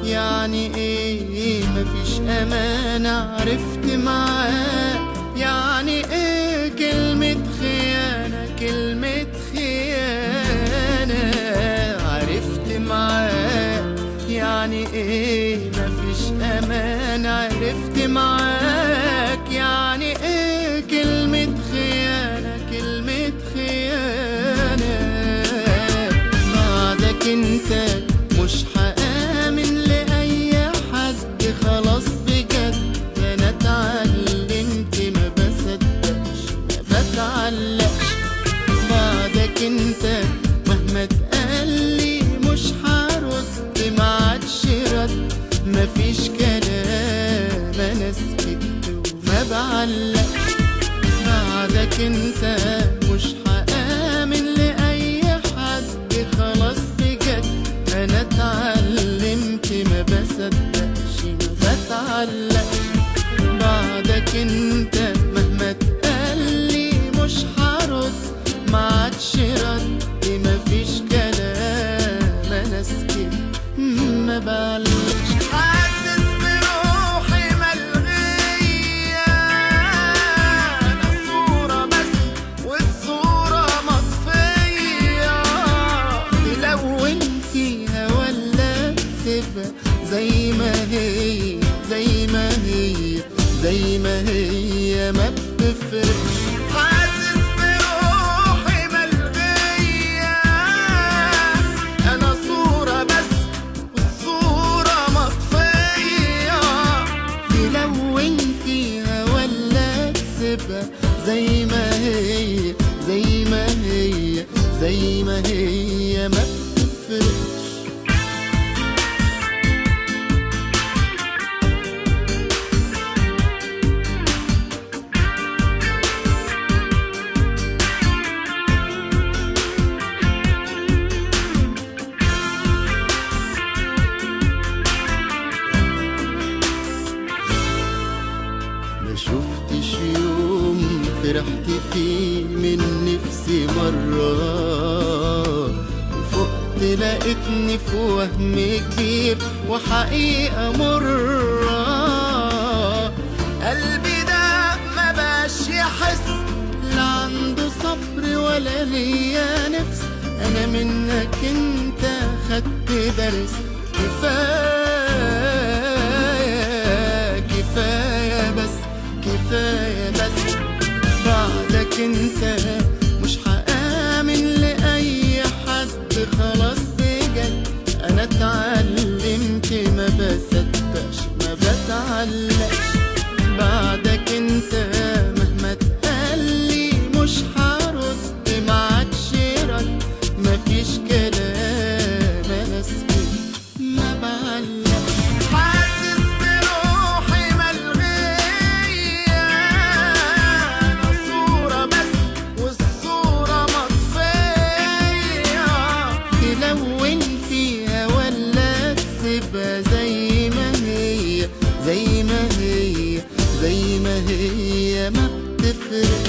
يعني ايه مفيش امانة، عرفت معاك يعني ايه كلمة خيانة، كلمة خيانة. عرفت معاك يعني ايه مفيش امانة، عرفت معاك يعني ايه كلمة خيانة، كلمة خيانة. بعدك انت مش هآمن لأي حد، خلاص بجد أنا اتعلمت ما بصدقش ما بتعلقش. بعدك انت مهما تقالي مش هرد، ما عادش رد، مفيش كلام أنا سكت وما بعلقش. بعدك انت مش هآمن لأي حد، خلاص أنا اتعلمت ما بصدقش ما بتعلقش. بعدك انت مهما تقالي مش هرد، ما عادش رد، مفيش كلام أنا سكت ما بعلقش. حاسس بروحي ملغية، أنا صورة بس والصورة مطفية، تلون فيها ولا تسيبها زي ما هي، زي ما هي، زي ما هي ما بتفرقش. حاسس بروحي ملغية، أنا صورة بس والصورة مطفية، تلون فيها ولا تسيبها زي ما هي، زي ما هي، زي ما هي ما بتفرقش. ما شفتش يوم فرحت فيه من نفسي مرة، وفقت لقيتني في وهم كبير وحقيقة مرة. قلبي ده ما بقاش يحس، لا عنده صبر ولا ليا نفس. أنا منك انت خدت درس، كفاية كفاية بس، كفاية بس. بعدك انت مش هآمن لأي حد، خلاص بجد أنا اتعلمت ما بصدقش ما بتعلقش. بعدك انت مهما تقالي مش هرد، ما عادش رد، مفيش كلام أنا سكت ما بعلقش. حاسس بروحي ملغية، أنا صورة بس والصورة مطفية، تلون فيها ولا تسيبها زي ما هي، زي ما هي، زي ما هي ما بتفرق.